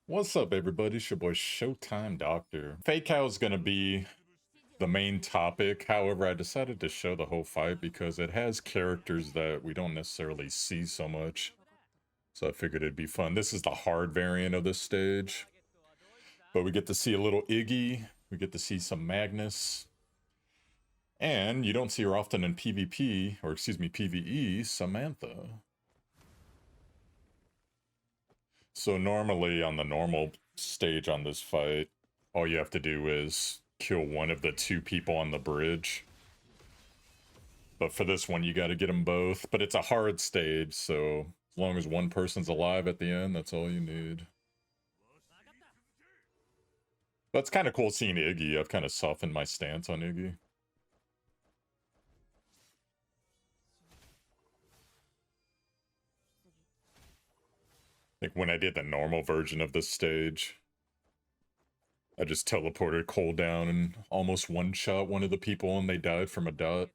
What's up, everybody? It's your boy Showtime Doctor. Faycal is gonna be the main topic. However, I decided to show the whole fight because it has characters that we don't necessarily see so much. So I figured it'd be fun. This is the hard variant of this stage. But we get to see a little Iggy. We get to see some Magnus. And you don't see her often in PvP, or excuse me, PvE, Samantha. So normally on the normal stage on this fight, all you have to do is kill one of the two people on the bridge. But for this one, you got to get them both. But it's a hard stage, so as long as one person's alive at the end, that's all you need. But it's kind of cool seeing Iggy. I've kind of softened my stance on Iggy. Like when I did the normal version of this stage, I just teleported Cole down and almost one-shot one of the people and they died from a dot.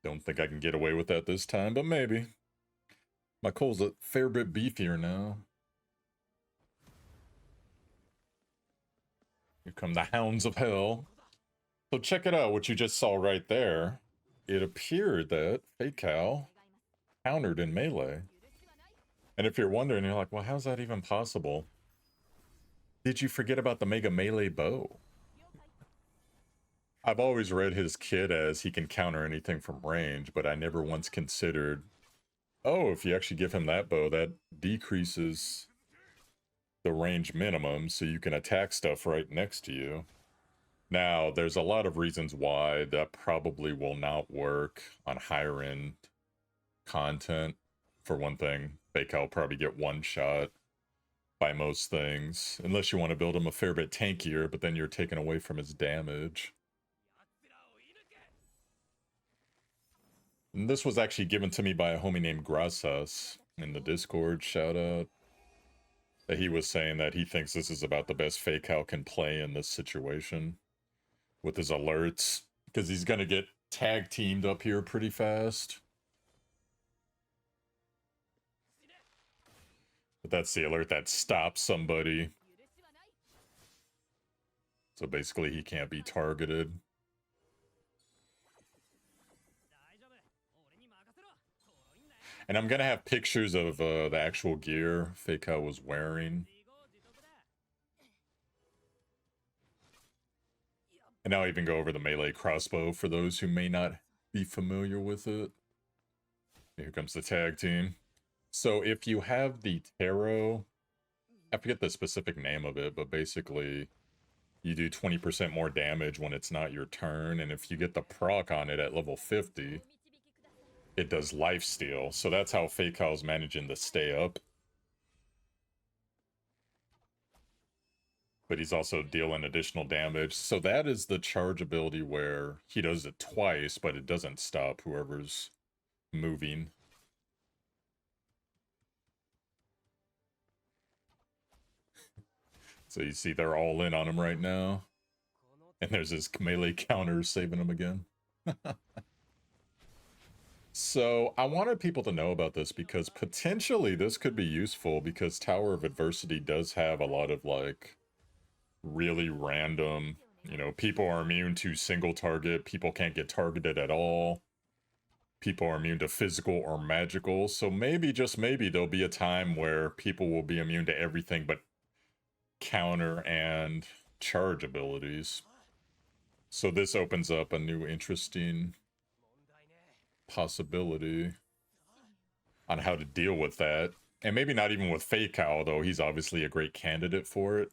Don't think I can get away with that this time, but maybe. My Cole's a fair bit beefier now. Here come the Hounds of Hell. So check it out, what you just saw right there. It appeared that Faycal countered in melee. And if you're wondering, you're like, well, how's that even possible? Did you forget about the Mega Melee Bow? I've always read his kit as he can counter anything from range, but I never once considered, oh, if you actually give him that bow, that decreases the range minimum so you can attack stuff right next to you. Now, there's a lot of reasons why that probably will not work on higher end content. For one thing, Faycal will probably get one shot by most things, unless you want to build him a fair bit tankier, but then you're taking away from his damage. And this was actually given to me by a homie named Grasas in the Discord, shout out. That he was saying that he thinks this is about the best Faycal can play in this situation with his alerts, because he's going to get tag teamed up here pretty fast. But that's the alert that stops somebody. So basically he can't be targeted. And I'm going to have pictures of the actual gear Faycal was wearing. And I'll even go over the melee crossbow for those who may not be familiar with it. Here comes the tag team. So if you have the tarot, I forget the specific name of it, but basically you do 20% more damage when it's not your turn. And if you get the proc on it at level 50, it does lifesteal. So that's how Faycal's managing to stay up. But he's also dealing additional damage. So that is the charge ability where he does it twice, but it doesn't stop whoever's moving. So you see they're all in on him right now. And there's his melee counter saving him again. So I wanted people to know about this because potentially this could be useful, because Tower of Adversity does have a lot of like really random, you know, people are immune to single target, people can't get targeted at all, people are immune to physical or magical. So maybe, just maybe, there'll be a time where people will be immune to everything but counter and charge abilities. So this opens up a new interesting possibility on how to deal with that. And maybe not even with Faycal, though he's obviously a great candidate for it.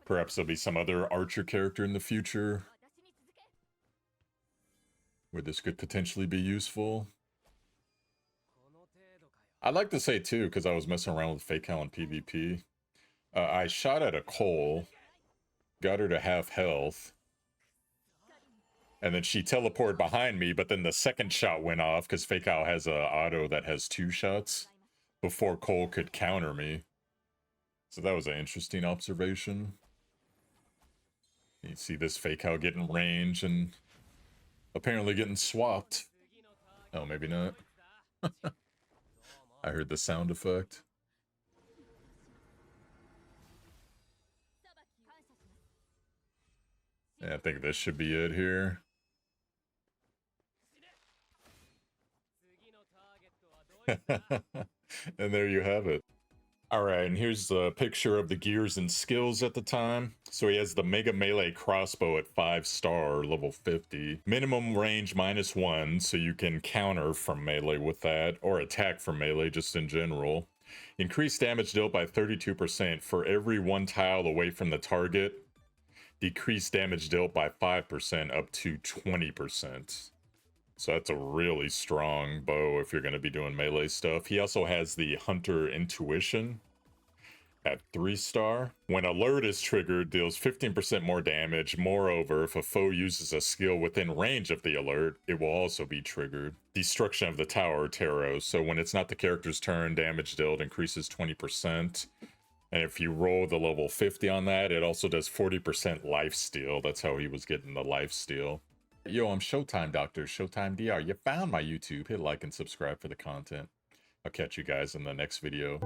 Perhaps there'll be some other archer character in the future where this could potentially be useful. I'd like to say too, because I was messing around with Faycal in PvP, I shot at a Cole, got her to half health, and then she teleported behind me, but then the second shot went off because Faycal has a auto that has 2 shots before Cole could counter me. So that was an interesting observation. You see this Faycal getting range and apparently getting swapped. Oh, maybe not. I heard the sound effect. Yeah, I think this should be it here. And there you have it. All right, and here's the picture of the gears and skills at the time. So he has the Mega Melee crossbow at 5-star, level 50. Minimum range -1, so you can counter from melee with that, or attack from melee just in general. Increased damage dealt by 32% for every 1 tile away from the target. Decreased damage dealt by 5% up to 20%. So that's a really strong bow if you're going to be doing melee stuff. He also has the Hunter Intuition at 3-star. When alert is triggered, deals 15% more damage. Moreover, if a foe uses a skill within range of the alert, it will also be triggered. Destruction of the Tower Tarot. So when it's not the character's turn, damage dealt increases 20%. And if you roll the level 50 on that, it also does 40% lifesteal. That's how he was getting the lifesteal. Yo, I'm Showtime Doctor, Showtime DR. You found my YouTube. Hit like and subscribe for the content. I'll catch you guys in the next video.